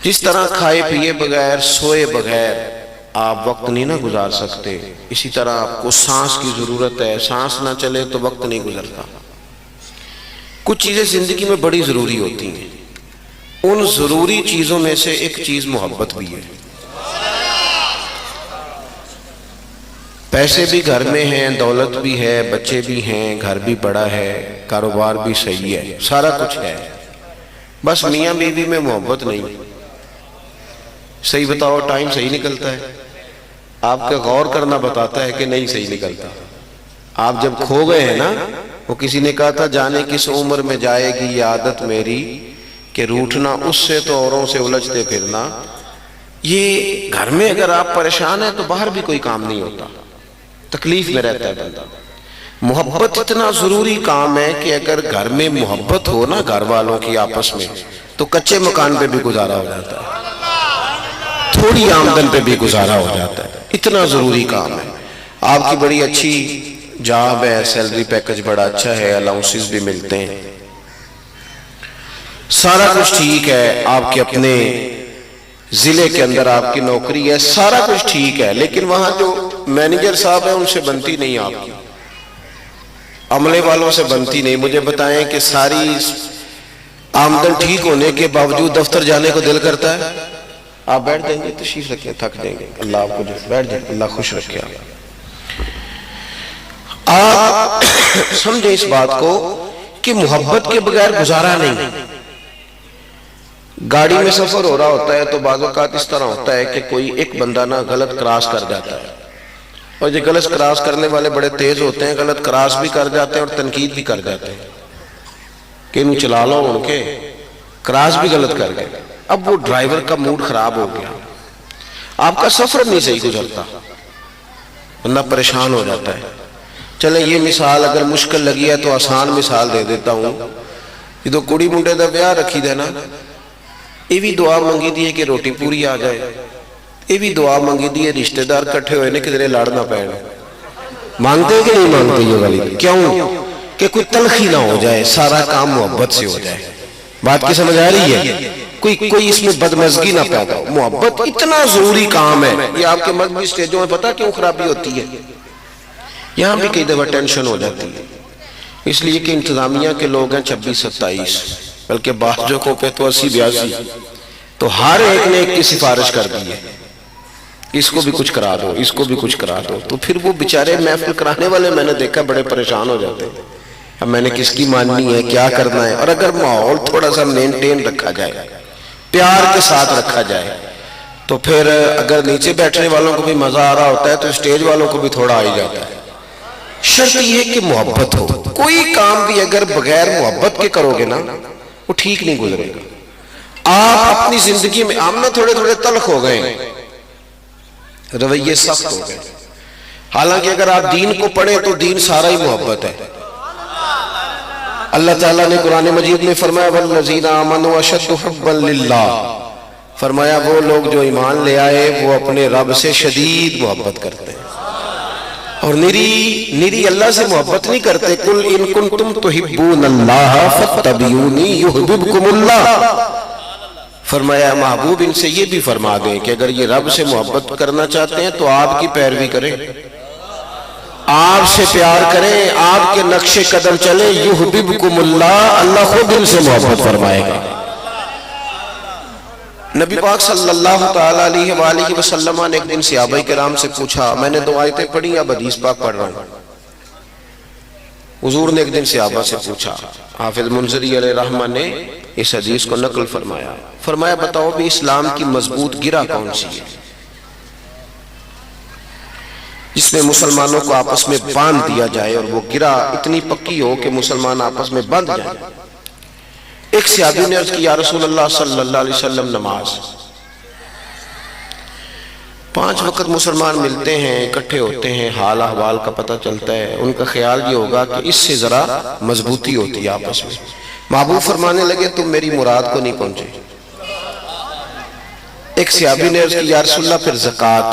جس طرح کھائے پیے بغیر سوئے بغیر آپ وقت نہیں نہ گزار سکتے، اسی طرح آپ کو سانس کی ضرورت ہے، سانس نہ چلے تو وقت نہیں گزرتا۔ کچھ چیزیں زندگی میں بڑی ضروری ہوتی ہیں، ان ضروری چیزوں میں سے ایک چیز محبت بھی ہے۔ پیسے بھی گھر میں ہیں، دولت بھی ہے، بچے بھی ہیں، گھر بھی بڑا ہے، کاروبار بھی صحیح ہے، سارا کچھ ہے، بس میاں بیوی میں محبت نہیں۔ صحیح بتاؤ، ٹائم صحیح نکلتا ہے؟ آپ کا غور کرنا بتاتا ہے کہ نہیں صحیح نکلتا۔ آپ جب کھو گئے ہیں نا، وہ کسی نے کہا تھا جانے کس عمر میں جائے گی یہ عادت میری کہ روٹھنا اس سے تو اوروں سے الجھتے پھرنا۔ یہ گھر میں اگر آپ پریشان ہیں تو باہر بھی کوئی کام نہیں ہوتا، تکلیف میں رہتا ہے بندہ۔ محبت اتنا ضروری کام ہے کہ اگر گھر میں محبت ہو نا گھر والوں کی آپس میں تو کچے مکان پہ بھی گزارا ہو جاتا ہے، تھوڑی آمدن پہ بھی گزارا ہو جاتا ہے، اتنا ضروری کام ہے۔ آپ کی بڑی اچھی جاب ہے، سیلری پیکج بڑا اچھا ہے، الاؤنسز بھی ملتے ہیں، سارا کچھ ٹھیک ہے، آپ کے اپنے ضلع کے اندر آپ کی نوکری ہے، سارا کچھ ٹھیک ہے، لیکن وہاں جو مینیجر صاحب ہیں ان سے بنتی نہیں، آپ کی عملے والوں سے بنتی نہیں۔ مجھے بتائیں کہ ساری آمدن ٹھیک ہونے کے باوجود دفتر جانے کو دل کرتا ہے؟ آپ بیٹھ جائیں گے، تشریف رکھیں، تھک جائیں گے، اللہ آپ کو بیٹھ جائیں، اللہ خوش رکھے۔ آپ سمجھیں اس بات کو کہ محبت کے بغیر گزارا نہیں۔ گاڑی میں سفر ہو رہا ہوتا ہے تو بعض اوقات اس طرح ہوتا ہے کہ کوئی ایک بندہ نا غلط کراس کر جاتا ہے، اور یہ غلط کراس کرنے والے بڑے تیز ہوتے ہیں، غلط کراس بھی کر جاتے ہیں اور تنقید بھی کر جاتے ہیں کہ انہوں چلا لو، ان کے کراس بھی غلط کر گئے۔ اب وہ ڈرائیور کا موڈ خراب ہو گیا، آپ کا سفر نہیں صحیح گزرتا، بندہ پریشان ہو جاتا ہے۔ چلے یہ مثال اگر مشکل لگی ہے تو آسان مثال دے دیتا ہوں۔ یہ تو کڑی منڈے دا بیاہ رکھی دے نا، یہ بھی دعا منگی دی ہے کہ روٹی پوری آ جائے، یہ بھی دعا منگی دی ہے رشتہ دار کٹھے ہوئے نے کدھرے لڑ نہ پڑے۔ مانگتے کہ نہیں مانگتے یہ والی؟ کیوں؟ کہ کوئی تلخی نہ ہو جائے، سارا کام محبت سے ہو جائے۔ بات کی سمجھ آ رہی ہے؟ کوئی اس میں بدمزگی نہ پیدا ہو۔ محبت اتنا ضروری کام ہے۔ یہ آپ کے مذہبی سٹیجوں میں پتہ کیوں خرابی ہوتی ہے؟ یہاں بھی کئی دفعہ ٹینشن ہو جاتی ہے، اس لیے کہ انتظامیہ کے لوگ ہیں 26-27، بلکہ بعضوں کو پہ تو 80-82، تو ہر ایک نے ایک کی سفارش کر دی ہے، اس کو بھی کچھ کرا دو، اس کو بھی کچھ کرا دو، تو پھر وہ بیچارے محفل کرانے والے میں نے دیکھا بڑے پریشان ہو جاتے ہیں، اب میں نے کس کی ماننی ہے، کیا کرنا ہے۔ اور اگر ماحول تھوڑا سا مینٹین رکھا جائے، پیار کے ساتھ رکھا جائے، تو پھر اگر نیچے بیٹھنے والوں کو بھی مزہ آ رہا ہوتا ہے تو اسٹیج والوں کو بھی تھوڑا آ ہی جاتا ہے۔ شرط یہ کہ محبت ہو۔ کوئی کام بھی اگر بغیر محبت کے کرو گے نا وہ ٹھیک نہیں گزرے گا۔ آپ اپنی زندگی میں ہم نا تھوڑے تھوڑے تلخ ہو گئے، رویے سخت ہو گئے، حالانکہ اگر آپ دین کو پڑھیں تو دین سارا ہی محبت ہے۔ اللہ تعالیٰ نے قرآن مجید میں فرمایا وَالَّذِينَ آمَنُوا أَشَدُّ حُبًّا لِلَّهِ، فرمایا وہ لوگ جو ایمان لے آئے وہ اپنے رب سے شدید محبت کرتے ہیں، اور نری اللہ سے محبت نہیں کرتے۔ قُلْ إِن كُنْتُمْ تُحِبُّونَ اللَّهَ فَاتَّبِعُونِي يُحْبِبْكُمُ اللَّهُ، فرمایا محبوب ان سے یہ بھی فرما دیں کہ اگر یہ رب سے محبت کرنا چاہتے ہیں تو آپ کی پیروی کریں، آپ سے پیار کریں، آپ کے نقش قدم چلیں، یحببکم اللہ، اللہ خود ان سے محبت فرمائے گا۔ نبی پاک صلی اللہ تعالیٰ علیہ وآلہ وسلم نے ایک دن صحابہ کرام سے پوچھا، میں نے 2 آیتیں پڑھی، اب حدیث پاک پڑھ رہا ہوں۔ حضور نے ایک دن صحابہ سے پوچھا، حافظ منذری علیہ رحمہ نے اس حدیث کو نقل فرمایا بتاؤ بھی اسلام کی مضبوط گرہ کون سی ہے جس میں مسلمانوں کو آپس میں باندھ دیا جائے اور وہ گرہ اتنی پکی ہو کہ مسلمان آپس میں باندھ جائیں۔ ایک صحابی نے عرض کی، یا رسول اللہ صلی اللہ علیہ وسلم نماز۔ 5 وقت مسلمان ملتے ہیں، اکٹھے ہوتے ہیں، حال احوال کا پتہ چلتا ہے، ان کا خیال یہ ہوگا کہ اس سے ذرا مضبوطی ہوتی ہے آپس میں۔ محبوب فرمانے لگے تم میری مراد کو نہیں پہنچے۔ ایک صحابی نے عرض کی، یا رسول اللہ پھر زکوٰۃ۔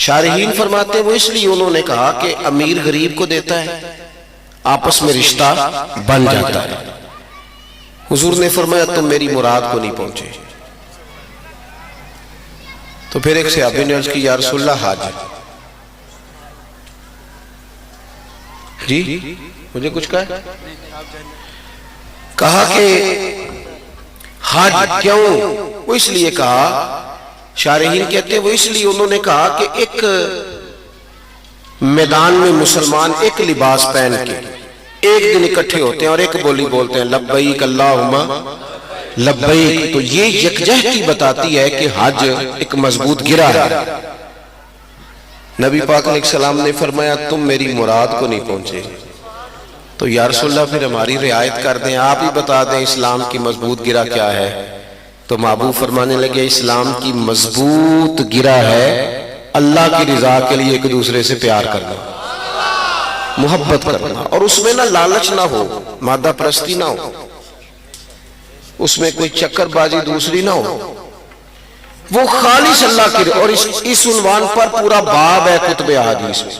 شارحین فرماتے ہیں وہ اس لیے انہوں نے کہا کہ امیر غریب کو دیتا ہے، آپس میں رشتہ بن جاتا ہے۔ حضور نے فرمایا تم میری مراد کو نہیں پہنچے۔ تو پھر ایک صحابی نے عرض کی یا رسول اللہ حج، جی مجھے کچھ کہا کہ حج کیوں؟ وہ اس لیے کہا، شارحین کہتے ہیں وہ اس لیے انہوں نے کہا کہ ایک میدان میں مسلمان ایک لباس پہن کے ایک دن اکٹھے ہوتے ہیں اور ایک بولی بولتے ہیں لبیک اللہم لبیک، تو یہ یکجہتی بتاتی ہے کہ حج ایک مضبوط گرہ ہے۔ نبی پاک علیہ السلام نے فرمایا تم میری مراد کو نہیں پہنچے، تو یا رسول اللہ پھر ہماری رعایت کر دیں، آپ ہی بتا دیں اسلام کی مضبوط گرہ کیا ہے۔ تو محبوب فرمانے لگے اسلام کی مضبوط گرہ ہے اللہ کی رضا کے لیے ایک دوسرے سے پیار کرنا، محبت کرنا، اور اس میں نہ لالچ نہ ہو، مادہ پرستی نہ ہو، اس میں کوئی چکر بازی دوسری نہ ہو، وہ خالص اللہ کی، اور اس عنوان پر پورا باب ہے کتب احادیث میں،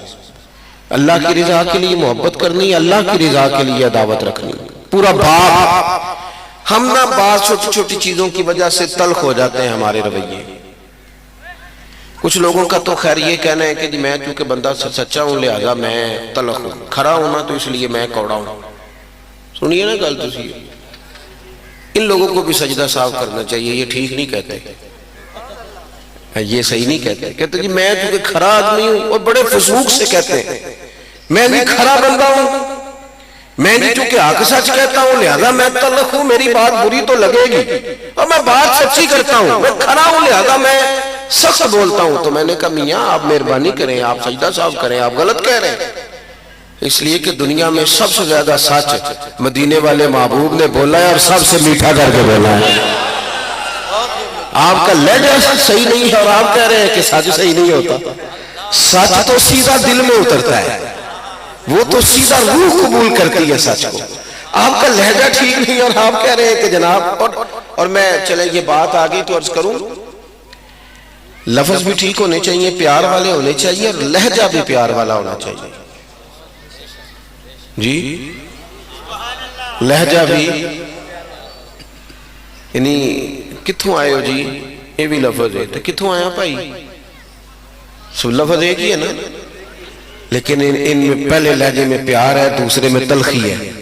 اللہ کی رضا کے لیے محبت کرنی، اللہ کی رضا کے لیے عداوت رکھنی، پورا باب۔ ہم نہ بعض چھوٹی چھوٹی چیزوں کی وجہ سے تلخ ہو جاتے ہیں ہمارے رویے۔ کچھ لوگوں کا تو خیر یہ کہنا ہے کہ جی میں چونکہ بندہ سچا ہوں لہذا میں تلخ ہوں، کھرا ہوں نا تو اس لیے میں کوڑا ہوں۔ سنیے نا گل تسی، ان لوگوں کو بھی سجدہ صاف کرنا چاہیے، یہ ٹھیک نہیں کہتے، یہ صحیح نہیں کہتے، کہتے جی میں چونکہ کھرا آدمی ہوں، اور بڑے فسوق سے کہتے ہیں میں بھی کھرا بندہ ہوں، میں بھی چونکہ حق سچ کہتا ہوں لہذا میں تلخ ہوں، میری بات بری تو لگے گی، اور میں بات سچی کرتا ہوں، میں کھرا ہوں لہذا میں سخت بولتا ہوں۔ تو میں نے کہا میاں آپ مہربانی کریں، آپ سجدہ صاف کریں، آپ غلط کہہ رہے ہیں، اس لیے کہ دنیا میں سب سے زیادہ سچ مدینے والے محبوب نے بولا ہے، اور سب سے میٹھا کر کے بولا ہے۔ آپ کا لہجہ صحیح نہیں ہے اور آپ کہہ رہے ہیں کہ سچ صحیح نہیں ہوتا، سچ تو سیدھا دل میں اترتا ہے، وہ تو سیدھا روح قبول کرتی ہے سچ کو، آپ کا لہجہ ٹھیک نہیں اور آپ کہہ رہے ہیں کہ جناب، اور میں چلے یہ بات آگئی تو عرض کروں، لفظ بھی ٹھیک ہونے چاہیے، پیار والے ہونے چاہیے، اور لہجہ بھی پیار والا ہونا چاہیے، جی لہجہ بھی، یعنی کتھوں آئے ہو جی، یہ بھی لفظ ہے تو کتھوں آیا بھائی، سب لفظ ایک ہی ہے نا، لیکن ان میں پہلے لہجے میں پیار ہے، دوسرے میں تلخی ہے۔